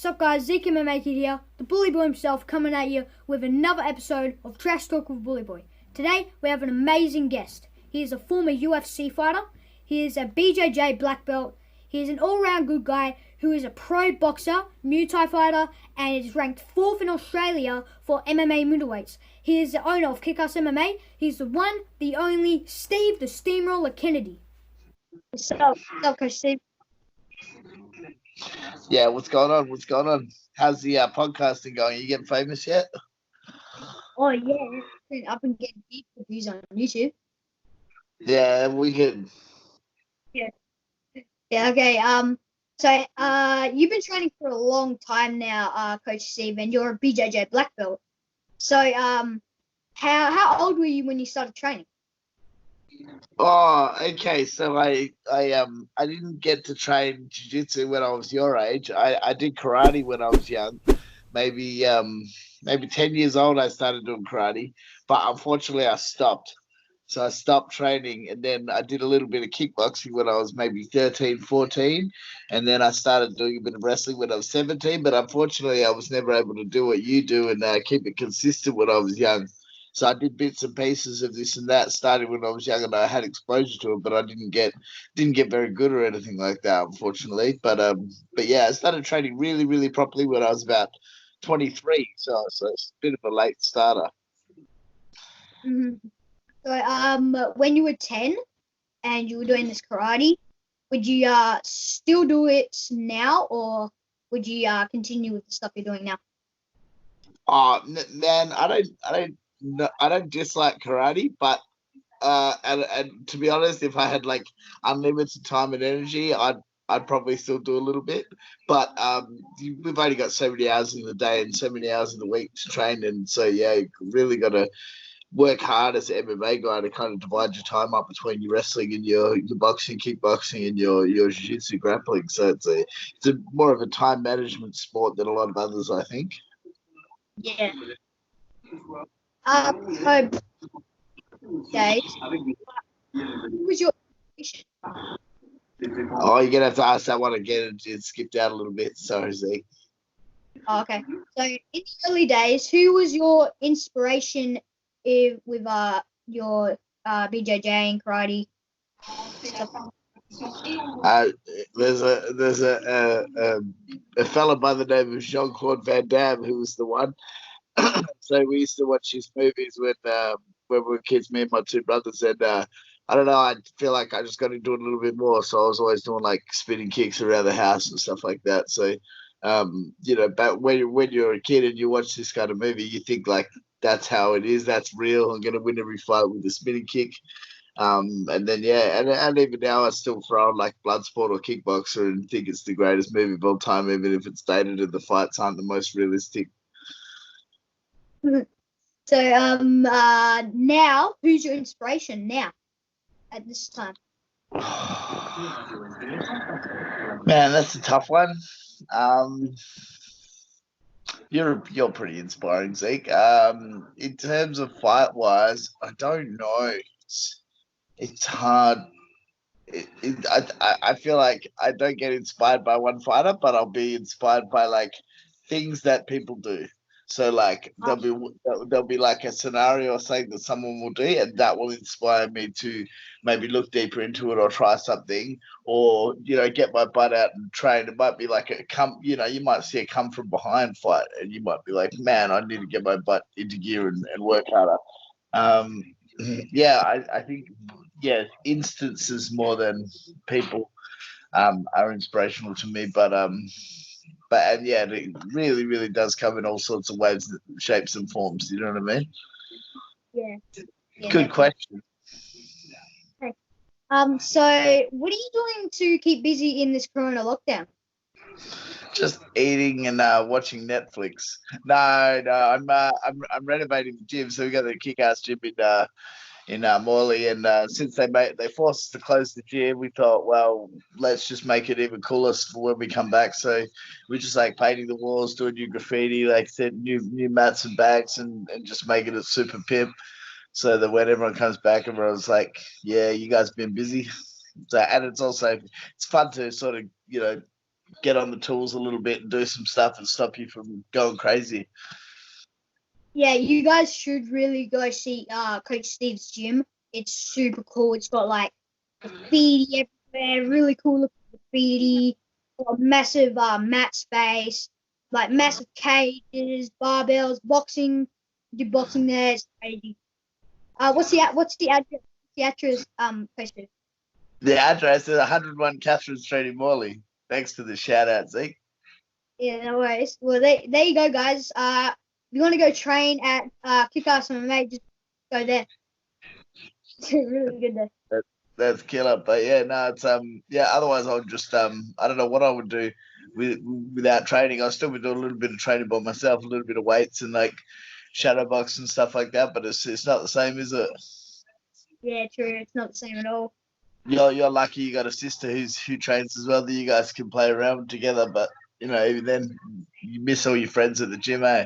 What's up, guys? Zeke MMA Kid here, the Bully Boy himself, coming at you with another episode of Trash Talk with Bully Boy. Today, we have an amazing guest. He is a former UFC fighter. He is a BJJ black belt. He is an all-round good guy who is a pro boxer, Muay Thai fighter, and is ranked 4th in Australia for MMA middleweights. He is the owner of Kick-Ass MMA. He's the one, the only, Steve the Steamrolla Kennedy. What's up, Coach Steve? Yeah, what's going on? What's going on? How's the podcasting going? You getting famous yet? Oh, yeah. I've been getting deep reviews on YouTube. Yeah, we can. Yeah, okay. So you've been training for a long time now, Coach Steve, and you're a BJJ black belt. So, how old were you when you started training? Oh, okay. So I didn't get to train jiu-jitsu when I was your age. I did karate when I was young. Maybe 10 years old I started doing karate, but unfortunately I stopped. So I stopped training, and then I did a little bit of kickboxing when I was maybe 13, 14, and then I started doing a bit of wrestling when I was 17, but unfortunately I was never able to do what you do and keep it consistent when I was young. So I did bits and pieces of this and that, started when I was young, and I had exposure to it, but I didn't get very good or anything like that, unfortunately. But yeah, I started training really, really properly when I was about 23. So it's a bit of a late starter. Mm-hmm. So when you were 10 and you were doing this karate, would you still do it now, or would you continue with the stuff you're doing now? Oh man, I don't dislike karate, but and to be honest, if I had like unlimited time and energy, I'd probably still do a little bit. But we've only got so many hours in the day and so many hours in the week to train, and so yeah, you really got to work hard as an MMA guy to kind of divide your time up between your wrestling and your boxing, kickboxing, and your jiu-jitsu grappling. So it's a more of a time management sport than a lot of others, I think. Yeah. Okay. Who was your inspiration? Oh, you're gonna have to ask that one again. It skipped out a little bit. Sorry, Zeke. Oh, okay. So in the early days, who was your inspiration with your BJJ and karate stuff? There's a fella by the name of Jean-Claude Van Damme who was the one. So we used to watch his movies when we were kids, me and my two brothers, and I don't know, I feel like I just got to do it a little bit more. So I was always doing like spinning kicks around the house and stuff like that. So but when you're a kid and you watch this kind of movie, you think like that's how it is, that's real. I'm gonna win every fight with a spinning kick. And then yeah, and even now I still throw on like Bloodsport or Kickboxer and think it's the greatest movie of all time, even if it's dated and the fights aren't the most realistic. So now who's your inspiration now at this time? Man, that's a tough one. You're pretty inspiring, Zeke. In terms of fight wise, I don't know. It's hard. I feel like I don't get inspired by one fighter, but I'll be inspired by like things that people do. So like there'll be like a scenario or something that someone will do, and that will inspire me to maybe look deeper into it or try something, or get my butt out and train. It might be like you might see a come from behind fight, and you might be like, man, I need to get my butt into gear and work harder. Yeah, I think instances more than people are inspirational to me, but and yeah, it really, really does come in all sorts of ways, shapes, and forms. You know what I mean? Yeah. Good question. Okay. So what are you doing to keep busy in this Corona lockdown? Just eating and watching Netflix. No, I'm renovating the gym, so we got the kick-ass gym in Morley, and since they forced us to close the gym, we thought, well, let's just make it even cooler for when we come back. So we're just like painting the walls, doing new graffiti, like new mats and bags, and just making it super pimp, so that when everyone comes back, everyone's like, yeah, you guys been busy. So, and it's fun to sort of get on the tools a little bit and do some stuff and stop you from going crazy. Yeah, you guys should really go see Coach Steve's gym. It's super cool. It's got like graffiti everywhere, really cool looking graffiti, got massive mat space, like massive cages, barbells, boxing. Do boxing there. It's crazy. What's the address? The address Coach Steve? The address is 101 Catherine Street in Morley. Thanks for the shout out, Zeke. Yeah, no worries. Well, there you go, guys. If you want to go train at Kick-Ass MMA, just go there. It's really good there. That's killer. But yeah, no, it's yeah. Otherwise, I would just I don't know what I would do without training. I'll still be doing a little bit of training by myself, a little bit of weights and like shadow box and stuff like that. But it's not the same, is it? Yeah, true. It's not the same at all. You're lucky you got a sister who trains as well that you guys can play around together. But you know, even then, you miss all your friends at the gym, eh?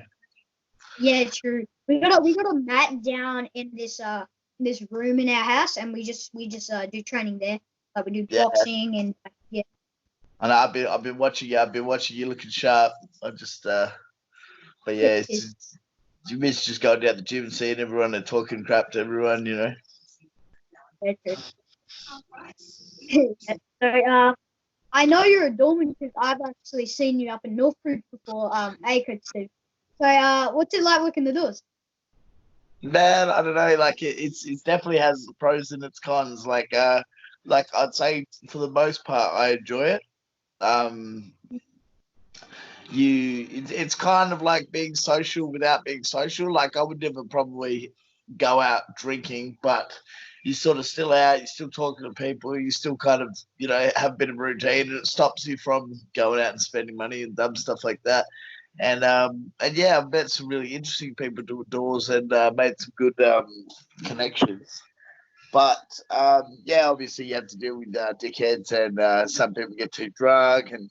Yeah, true. We got a mat down in this room in our house, and we just do training there. Like we do Yeah. boxing and yeah. And I've been watching you. I've been watching you looking sharp. I just but yeah, it's just, you miss just going down the gym and seeing everyone and talking crap to everyone, you know. Yeah, true. So I know you're a doorman because I've actually seen you up in Northbridge before. Acre too. So what's it like working the doors? Man, I don't know. Like it's definitely has pros and its cons. Like I'd say for the most part, I enjoy it. Um, it's kind of like being social without being social. Like I would never probably go out drinking, but you sort of still out, you're still talking to people, you still kind of, you know, have a bit of a routine and it stops you from going out and spending money and dumb stuff like that. And yeah, I've met some really interesting people doing doors and made some good connections. But yeah, obviously you have to deal with dickheads and some people get too drunk and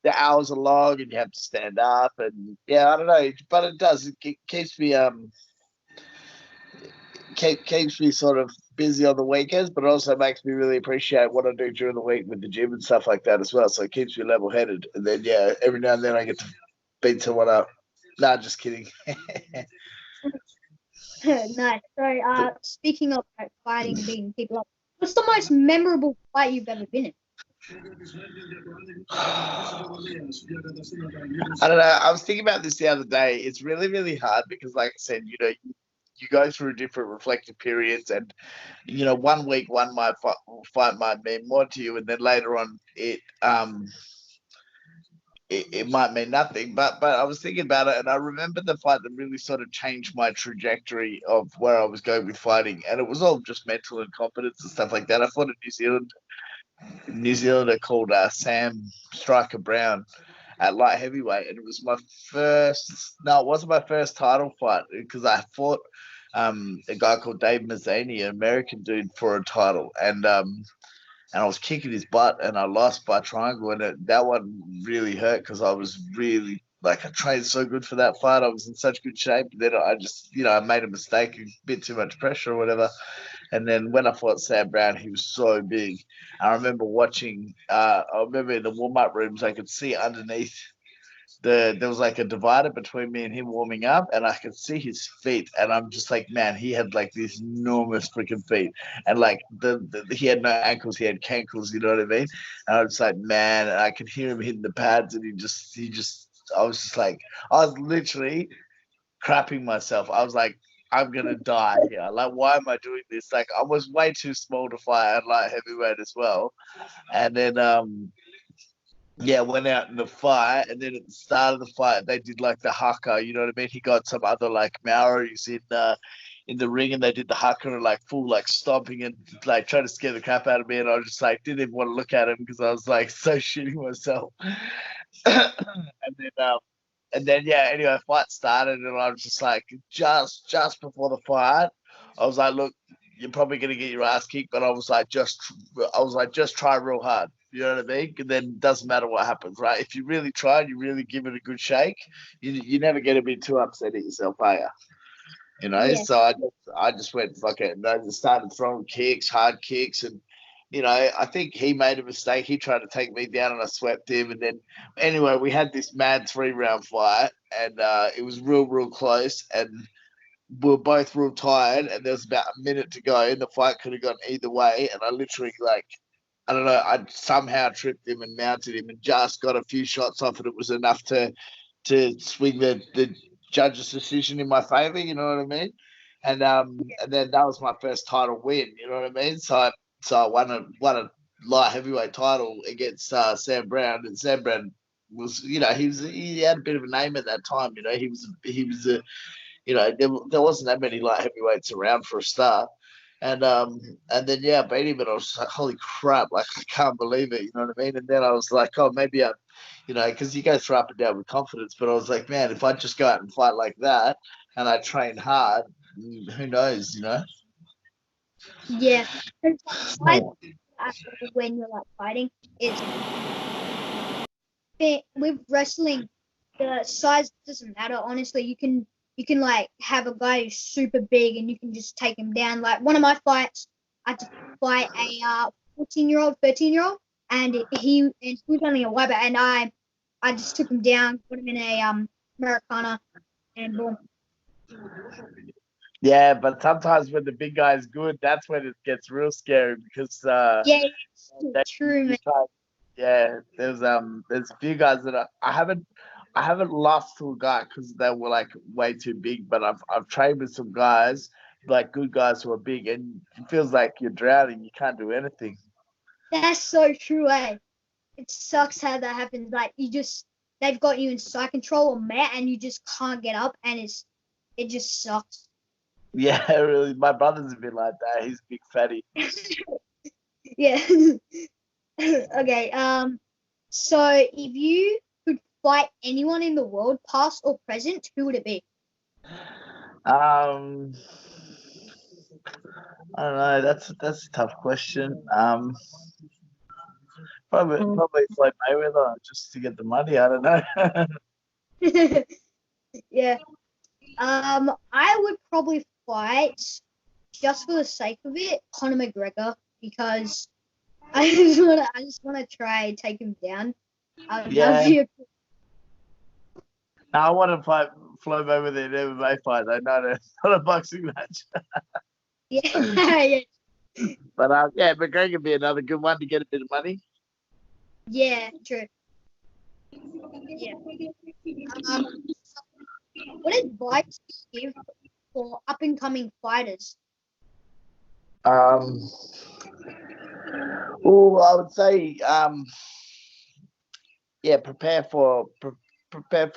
the hours are long and you have to stand up and yeah, I don't know, but it does it keeps me keeps me sort of busy on the weekends, but it also makes me really appreciate what I do during the week with the gym and stuff like that as well. So it keeps me level headed. And then yeah, every now and then I get to beat someone up. Nah, just kidding. Nice. So speaking of like, fighting and beating people up, what's the most memorable fight you've ever been in? I don't know. I was thinking about this the other day. It's really, really hard because, like I said, you know, you go through different reflective periods, and you know, one week one might fight might mean more to you, and then later on it might mean nothing. But I was thinking about it, and I remember the fight that really sort of changed my trajectory of where I was going with fighting, and it was all just mental and confidence and stuff like that. I fought a New Zealander called Sam Striker Brown at light heavyweight, and it was my first. No, it wasn't my first title fight because I fought a guy called Dave Mazzani, an American dude, for a title, and I was kicking his butt, and I lost by triangle, and that one really hurt because I was really like I trained so good for that fight. I was in such good shape. Then I just, you know, I made a mistake, a bit too much pressure or whatever. And then when I fought Sam Brown, he was so big. I remember watching. I remember in the warm up rooms, I could see underneath there was like a divider between me and him warming up, and I could see his feet, and I'm just like, man, he had like these enormous freaking feet, and like he had no ankles, he had cankles, you know what I mean? And I was like, man, and I could hear him hitting the pads, and he just, I was just like, I was literally crapping myself. I was like, I'm gonna die here. Like, why am I doing this? Like, I was way too small to fight at light heavyweight as well, and then yeah, went out in the fight, and then at the start of the fight, they did like the haka. You know what I mean? He got some other like Maoris in the ring, and they did the haka and like full like stomping and like trying to scare the crap out of me. And I was just like, didn't even want to look at him because I was like so shitting myself. And then yeah, anyway, fight started, and I was just like, just before the fight, I was like, look, you're probably gonna get your ass kicked, but I was like, just try real hard. You know what I mean? And then it doesn't matter what happens, right? If you really try and you really give it a good shake, you never get to be too upset at yourself, are you? You know, Yeah. so I just went fuck it, and I just started throwing kicks, hard kicks, and I think he made a mistake. He tried to take me down, and I swept him. And then, anyway, we had this mad 3 round fight, and it was real, real close. And we were both real tired, and there was about a minute to go, and the fight could have gone either way. And I literally, like, I don't know, I somehow tripped him and mounted him, and just got a few shots off, and it was enough to swing the judge's decision in my favor. You know what I mean? And then that was my first title win. You know what I mean? So I won a light heavyweight title against Sam Brown, and Sam Brown was, he had a bit of a name at that time. He was a there wasn't that many light heavyweights around for a start. And then I beat him, and I was like, holy crap, like I can't believe it, you know what I mean? And then I was like, oh, maybe because you go through up and down with confidence, but I was like, man, if I just go out and fight like that and I train hard, who knows, Yeah. When you're like fighting, it's with wrestling. The size doesn't matter. Honestly, you can like have a guy who's super big and you can just take him down. Like one of my fights, I had to fight a 14-year-old, 13-year-old, and he was only a white belt, and I just took him down, put him in a Americana, and boom. Yeah, but sometimes when the big guy's good, that's when it gets real scary because Yeah, it's true, man. yeah, there's a few guys that I haven't lost to a guy because they were like way too big, but I've trained with some guys, like good guys who are big, and it feels like you're drowning. You can't do anything. That's so true, eh? It sucks how that happens. Like they've got you in side control or mat, and you just can't get up, and it just sucks. Yeah, really. My brother's a bit like that. He's a big fatty. Yeah. Okay. So if you could fight anyone in the world, past or present, who would it be? Um, I don't know. That's a tough question. Probably Floyd Mayweather just to get the money. I don't know. Yeah. I would probably fight just for the sake of it, Conor McGregor, because I just wanna try and take him down. Yeah. Be I want to fight Floyd Mayweather in an MMA fight, though, not a boxing match. yeah, But yeah, McGregor would be another good one to get a bit of money. yeah, true. Yeah. Um, what advice do you give for up and coming fighters? Um, I would say, yeah, prepare for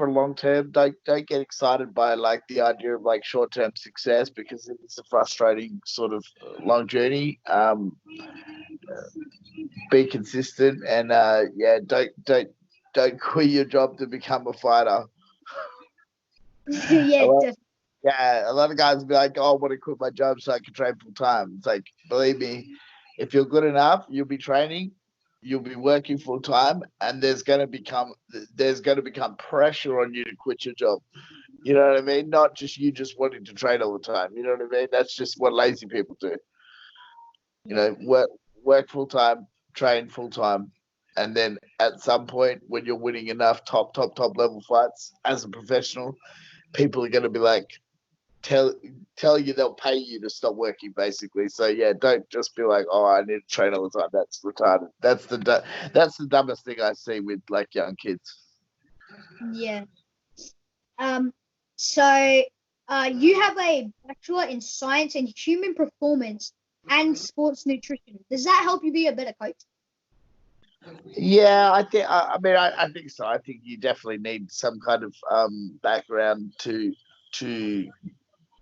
long term. Don't get excited by like the idea of like short term success because it's a frustrating sort of long journey. Be consistent and yeah, don't quit your job to become a fighter. Yeah, definitely. Yeah, a lot of guys will be like, "Oh, I want to quit my job so I can train full time." It's like, believe me, if you're good enough, you'll be training, you'll be working full time, and there's gonna become pressure on you to quit your job. You know what I mean? Not just you just wanting to train all the time. You know what I mean? That's just what lazy people do. Work full time, train full time, and then at some point when you're winning enough top level fights as a professional, people are gonna be like tell tell you they'll pay you to stop working basically. So yeah, don't just be like, oh, I need to train all the time. That's retarded. That's the dumbest thing I see with like young kids. Yeah. Um, so you have a bachelor in science and human performance and sports nutrition. Does that help you be a better coach? Yeah, I think so. I think you definitely need some kind of background to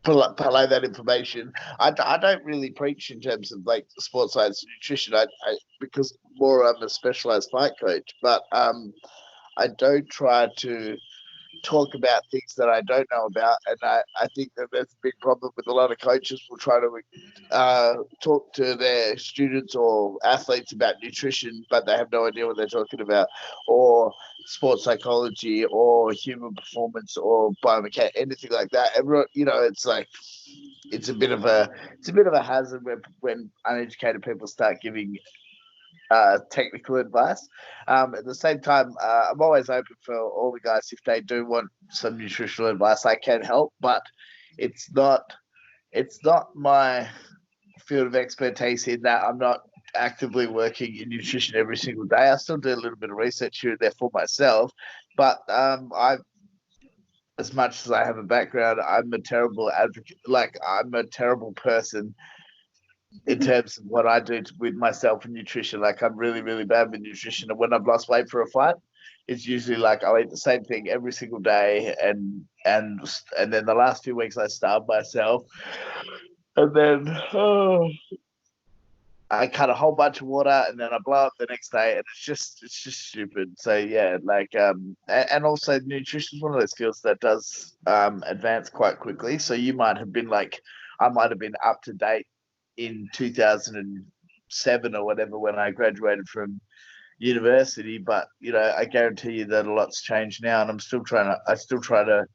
parlay that information. I don't really preach in terms of like sports science and nutrition. I because more I'm a specialized fight coach, but I don't try to talk about things that I don't know about, and I think that that's a big problem with a lot of coaches will try to talk to their students or athletes about nutrition, but they have no idea what they're talking about, or sports psychology, or human performance, or biomechanics, anything like that. Everyone, it's like it's a bit of a hazard when uneducated people start giving technical advice. At the same time, I'm always open for all the guys if they do want some nutritional advice. I can help, but it's not my field of expertise in that I'm not actively working in nutrition every single day. I still do a little bit of research here and there for myself, but I as much as I have a background, I'm a terrible advocate. Like I'm a terrible person in terms of what I do with myself and nutrition. Like I'm really, really bad with nutrition. And when I've lost weight for a fight, it's usually like I'll eat the same thing every single day, and then the last 2 weeks I starve myself, and then I cut a whole bunch of water, and then I blow up the next day, and it's just stupid. So yeah, like and also nutrition is one of those fields that does advance quite quickly. So you might have been like, I might have been up to date in 2007 or whatever when I graduated from university, but I guarantee you that a lot's changed now, and I still try to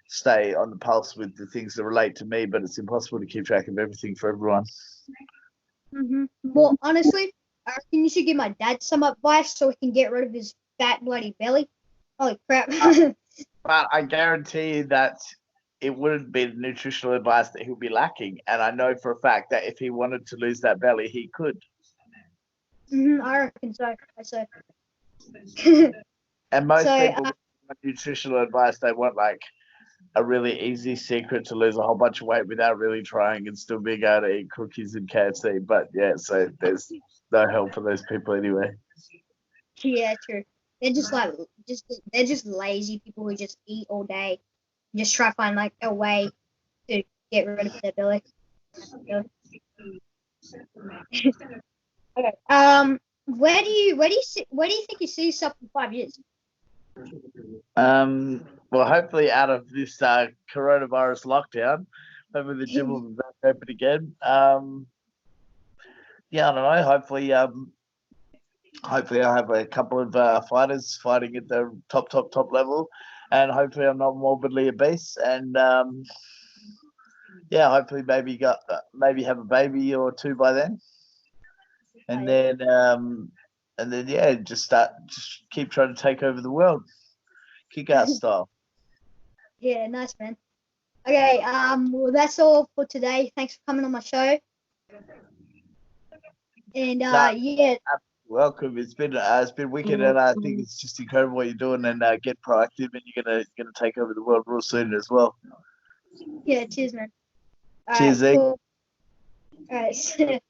stay on the pulse with the things that relate to me, but it's impossible to keep track of everything for everyone. Well, honestly, I reckon you should give my dad some advice so he can get rid of his fat bloody belly. Holy crap. But I guarantee you that it wouldn't be the nutritional advice that he'll be lacking, and I know for a fact that if he wanted to lose that belly, he could. I reckon so. And most people want nutritional advice, they want like a really easy secret to lose a whole bunch of weight without really trying and still being able to eat cookies and KFC. But yeah, so there's no help for those people anyway. Yeah, true. They're just lazy people who just eat all day, just try to find like a way to get rid of their belly. Okay. Where do you think you see yourself in 5 years? Well, hopefully out of this coronavirus lockdown, hopefully the gym will be back open again. Yeah, I don't know. Hopefully I'll have a couple of fighters fighting at the top level, and hopefully I'm not morbidly obese, and yeah, hopefully maybe have a baby or two by then, and then yeah, just keep trying to take over the world, kick-ass style. Yeah, nice, man. Okay, well, that's all for today. Thanks for coming on my show. And yeah, welcome. It's been wicked, and I think it's just incredible what you're doing. And get proactive, and you're gonna take over the world real soon as well. Yeah, cheers, man. Cheers, Zeke. Cool. All right.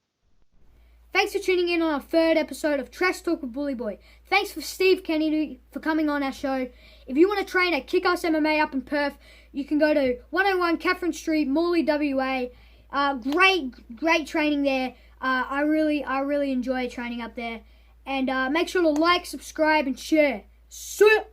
Thanks for tuning in on our third episode of Trash Talk with Bully Boy. Thanks for Steve Kennedy for coming on our show. If you want to train at Kick-Ass MMA up in Perth, you can go to 101 Catherine Street, Morley, WA. Great training there. I really enjoy training up there. And make sure to like, subscribe, and share. See ya!